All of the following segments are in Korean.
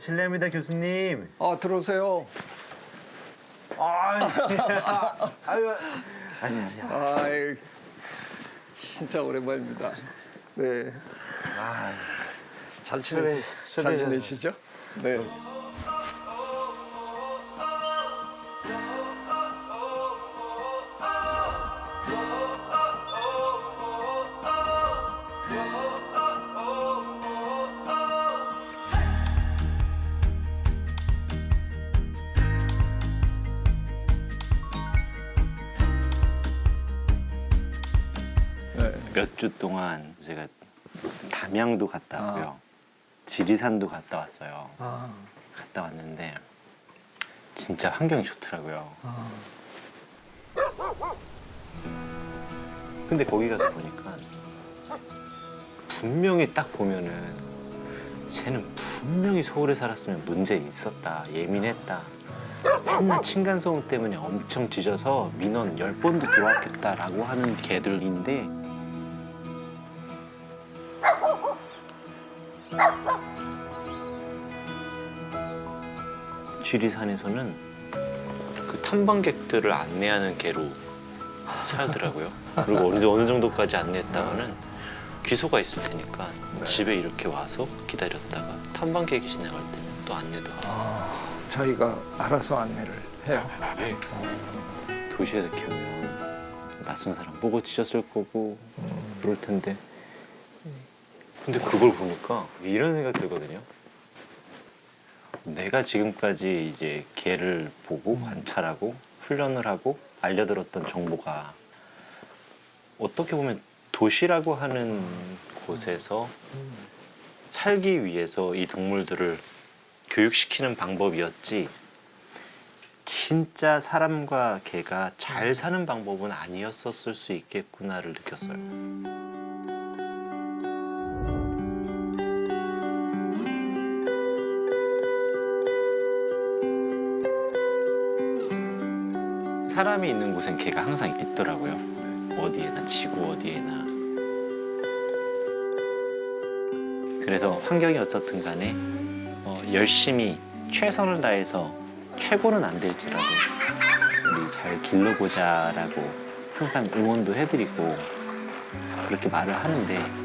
실례합니다, 교수님. 들어오세요. 아유, 아니. 아이, 진짜 오랜만입니다. 네. 잘 초대해주셔서. 지내시죠? 네. 몇 주 동안 제가 담양도 갔다 왔고요. 지리산도 갔다 왔어요. 갔다 왔는데 진짜 환경이 좋더라고요. 근데 거기 가서 보니까 분명히 딱 보면은 쟤는 분명히 서울에 살았으면 문제 있었다, 예민했다. 맨날 층간소음 때문에 엄청 짖어서 민원 10번도 들어왔겠다라고 하는 개들인데 지리산에서는 그 탐방객들을 안내하는 개로 살더라고요. 그리고 어느 정도까지 안내했다가는 귀소가 있을 테니까 집에 이렇게 와서 기다렸다가 탐방객이 지나갈 때는 또 안내도 하고. 저희가 알아서 안내를 해요. 네. 도시에서 키우면 낯선 사람 보고 짖었을 거고 그럴 텐데. 근데 그걸 보니까 이런 생각 들거든요. 내가 지금까지 이제 개를 보고 관찰하고 훈련을 하고 알려들었던 정보가 어떻게 보면 도시라고 하는 곳에서 살기 위해서 이 동물들을 교육시키는 방법이었지 진짜 사람과 개가 잘 사는 방법은 아니었었을 수 있겠구나를 느꼈어요. 사람이 있는 곳엔 개가 항상 있더라고요. 어디에나, 지구 어디에나. 그래서 환경이 어떻든 간에 열심히 최선을 다해서 최고는 안 될지라도 우리 잘 길러보자라고 항상 응원도 해드리고 그렇게 말을 하는데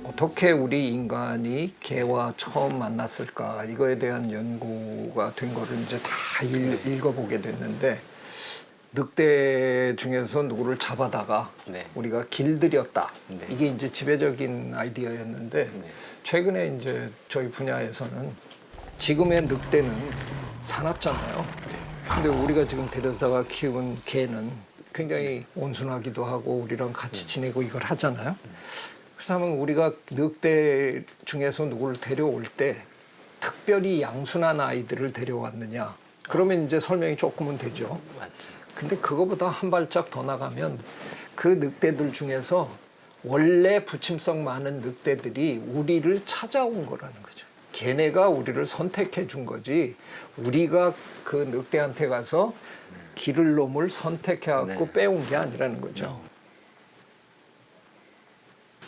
어떻게 우리 인간이 개와 처음 만났을까 이거에 대한 연구가 된 거를 이제 다 읽어보게 됐는데 늑대 중에서 누구를 잡아다가 우리가 길들였다. 이게 이제 지배적인 아이디어였는데 최근에 이제 저희 분야에서는 지금의 늑대는 사납잖아요. 근데 우리가 지금 데려다가 키운 개는 굉장히 온순하기도 하고 우리랑 같이 지내고 이걸 하잖아요. 그렇다면 우리가 늑대 중에서 누구를 데려올 때 특별히 양순한 아이들을 데려왔느냐? 그러면 이제 설명이 조금은 되죠. 맞지. 근데 그거보다 한 발짝 더 나가면 그 늑대들 중에서 원래 부침성 많은 늑대들이 우리를 찾아온 거라는 거죠. 걔네가 우리를 선택해 준 거지 우리가 그 늑대한테 가서 기를 놈을 선택해 갖고 빼온 게 아니라는 거죠.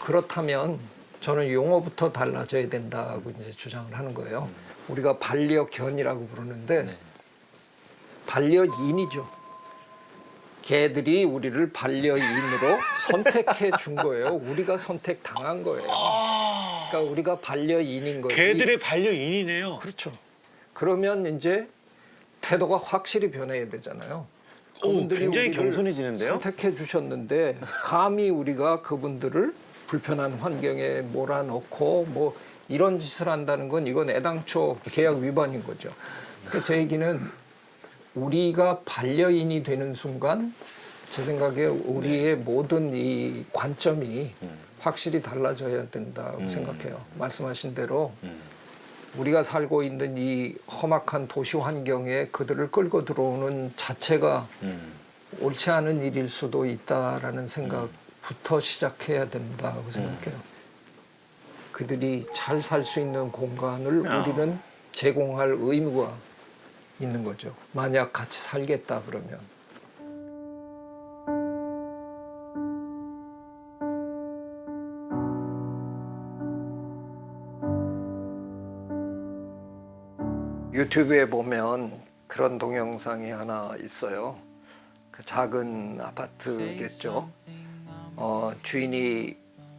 그렇다면 저는 용어부터 달라져야 된다고 이제 주장을 하는 거예요. 우리가 반려견이라고 부르는데 반려인이죠. 개들이 우리를 반려인으로 선택해 준 거예요. 우리가 선택당한 거예요. 그러니까 우리가 반려인인 거지. 개들의 반려인이네요. 그렇죠. 그러면 이제 태도가 확실히 변해야 되잖아요. 그분들이 굉장히 우리를 겸손해지는데요? 선택해 주셨는데 감히 우리가 그분들을 불편한 환경에 몰아넣고 뭐 이런 짓을 한다는 건 이건 애당초 계약 위반인 거죠. 그러니까 제 얘기는 우리가 반려인이 되는 순간 제 생각에 우리의 모든 이 관점이 확실히 달라져야 된다고 생각해요. 말씀하신 대로 우리가 살고 있는 이 험악한 도시 환경에 그들을 끌고 들어오는 자체가 옳지 않은 일일 수도 있다라는 생각부터 시작해야 된다고 생각해요. 그들이 잘 살 수 있는 공간을 우리는 제공할 의무가 있는 거죠. 만약 같이 살겠다 그러면. 유튜브에 보면 그런 동영상이 하나 있어요. 그 작은 아파트겠죠. 주인이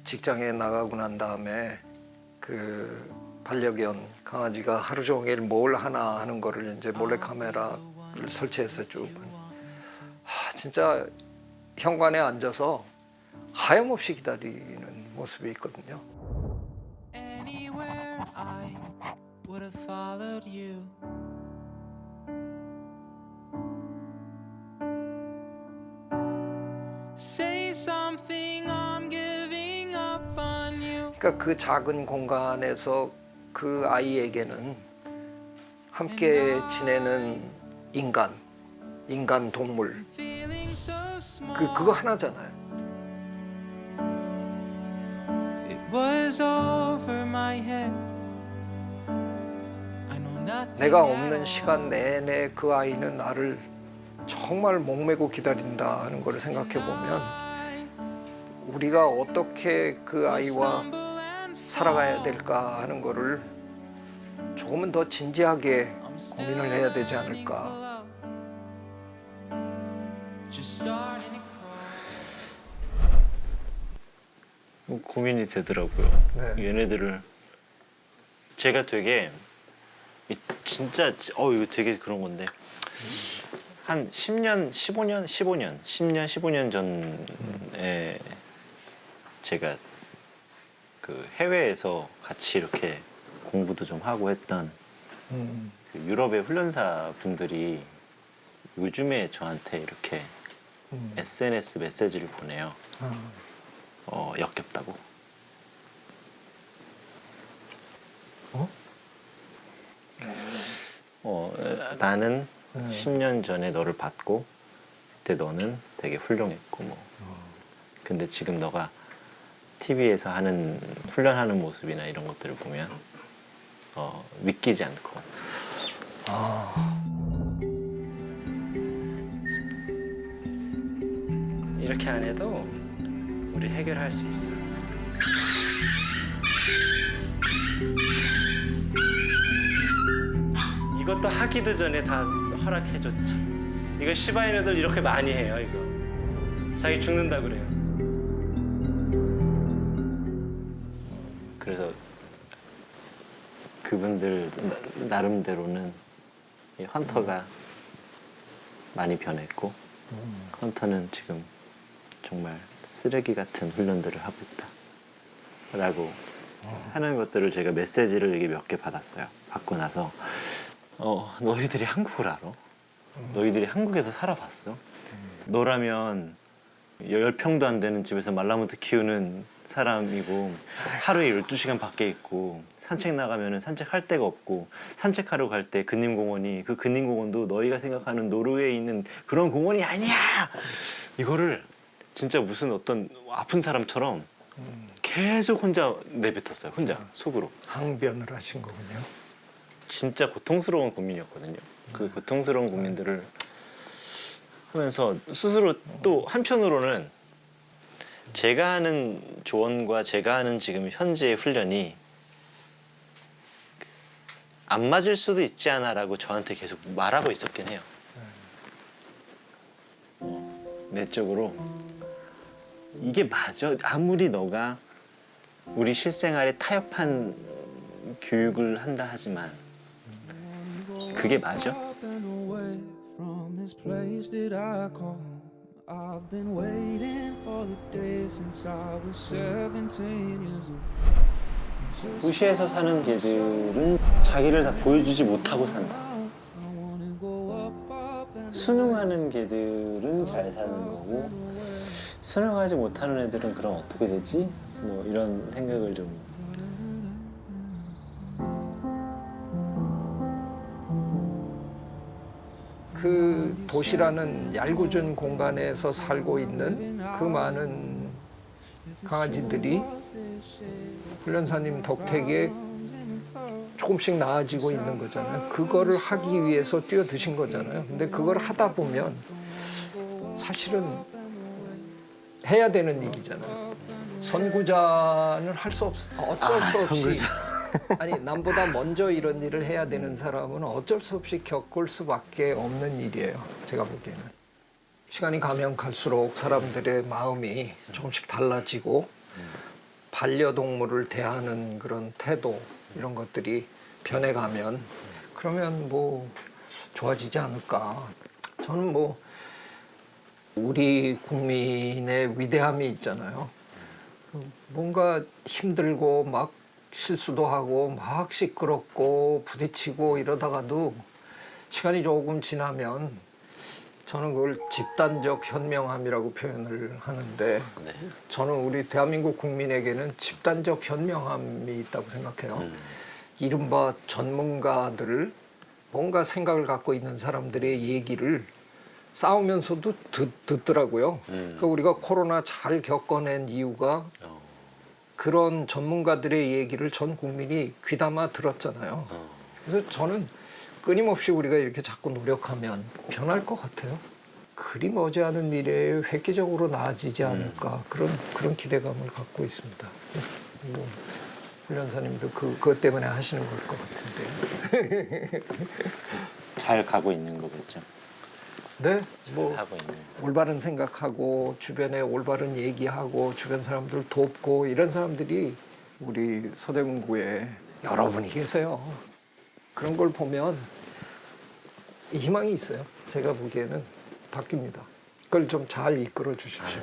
직장에 나가고 난 다음에 그 반려견 강아지가 하루 종일 뭘 하나 하는 거를 이제 몰래 카메라를 설치해서 쭉. 진짜 현관에 앉아서 하염없이 기다리는 모습이 있거든요. Anywhere I would have followed you. Say something, I'm giving up on you. 그러니까 그 작은 공간에서 그 아이에게는 함께 지내는 인간 동물 Feeling so small. 그거 하나잖아요. It was over my head. I know nothing 내가 at 없는 all. 시간 내내 그 아이는 나를 정말 목매고 기다린다 하는 걸 생각해 보면 우리가 어떻게 그 아이와 살아가야 될까 하는 거를 조금은 더 진지하게 고민을 해야 되지 않을까. Just starting to crawl. 고민이 되더라고요. 네. 얘네들을 제가 되게 진짜 이거 되게 그런 건데 한 10년, 10년 전에 제가 그 해외에서 같이 이렇게 공부도 좀 하고 했던 그 유럽의 훈련사 분들이 요즘에 저한테 이렇게 SNS 메시지를 보내요. 역겹다고. 나는 10년 전에 너를 봤고 그때 너는 되게 훌륭했고 뭐. 근데 지금 너가 TV에서 하는 훈련하는 모습이나 이런 것들을 보면 믿기지 않고. 이렇게 안 해도 우리 해결할 수 있어. 이것도 하기도 전에 다 허락해줬지. 이거 시바이누들 이렇게 많이 해요. 이거 자기 죽는다 그래요. 그래서 그분들 나름대로는 이 헌터가 많이 변했고 헌터는 지금 정말 쓰레기 같은 훈련들을 하고 있다 라고 하는 것들을 제가 메시지를 이렇게 몇 개 받았어요. 받고 나서 너희들이 한국을 알아? 너희들이 한국에서 살아봤어? 너라면 10평도 안 되는 집에서 말라모트 키우는 사람이고 하루에 12시간 밖에 있고 산책 나가면 산책할 데가 없고 산책하러 갈 때 근림공원이 그 근림공원도 너희가 생각하는 노르웨이에 있는 그런 공원이 아니야! 이거를 진짜 무슨 어떤 아픈 사람처럼 계속 혼자 내뱉었어요. 혼자 속으로. 항변을 하신 거군요. 진짜 고통스러운 고민이었거든요. 그 고통스러운 고민들을 하면서 스스로 또 한편으로는 제가 하는 조언과 제가 하는 지금 현재의 훈련이 안 맞을 수도 있지 않아라고 저한테 계속 말하고 있었긴 해요. 내적으로 이게 맞아. 아무리 너가 우리 실생활에 타협한 교육을 한다 하지만 그게 맞아? From this place that I call home. I've been waiting for the day since I was 17 years old. 도시에서 사는 개들은 자기를 다 보여주지 못하고 산다. I wanna go up and 순응하는 개들은 잘 사는 거고 순응하지 못하는 애들은 그럼 어떻게 되지? 뭐 이런 생각을 좀. 그 도시라는 얄궂은 공간에서 살고 있는 그 많은 강아지들이 훈련사님 덕택에 조금씩 나아지고 있는 거잖아요. 그거를 하기 위해서 뛰어드신 거잖아요. 근데 그걸 하다 보면 사실은 해야 되는 일이잖아요. 선구자는 할 수 없어. 어쩔 수 없이 아니 남보다 먼저 이런 일을 해야 되는 사람은 어쩔 수 없이 겪을 수밖에 없는 일이에요. 제가 보기에는. 시간이 가면 갈수록 사람들의 마음이 조금씩 달라지고 반려동물을 대하는 그런 태도 이런 것들이 변해가면 그러면 뭐 좋아지지 않을까. 저는 뭐 우리 국민의 위대함이 있잖아요. 뭔가 힘들고 막 실수도 하고 막 시끄럽고 부딪히고 이러다가도 시간이 조금 지나면 저는 그걸 집단적 현명함이라고 표현을 하는데 네. 저는 우리 대한민국 국민에게는 집단적 현명함이 있다고 생각해요. 이른바 전문가들을 뭔가 생각을 갖고 있는 사람들의 얘기를 싸우면서도 듣더라고요. 그러니까 우리가 코로나 잘 겪어낸 이유가 그런 전문가들의 얘기를 전 국민이 귀담아 들었잖아요. 그래서 저는 끊임없이 우리가 이렇게 자꾸 노력하면 변할 것 같아요. 그리 머지않은 미래에 획기적으로 나아지지 않을까 그런 기대감을 갖고 있습니다. 뭐 훈련사님도 그것 때문에 하시는 걸 것 같은데. 잘 가고 있는 거겠죠. 네, 뭐 하고 있는. 올바른 생각하고 주변에 올바른 얘기하고 주변 사람들 돕고 이런 사람들이 우리 서대문구에 여러분이 계세요. 그런 걸 보면 희망이 있어요. 제가 보기에는 바뀝니다. 그걸 좀 잘 이끌어 주십시오.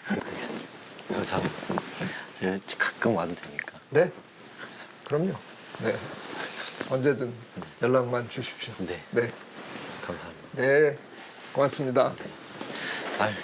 알겠습니다. 감사합니다. 제가 가끔 와도 되니까. 네, 그럼요. 네, 언제든 연락만 주십시오. 네. 네, 감사합니다. 네, 고맙습니다. 아유.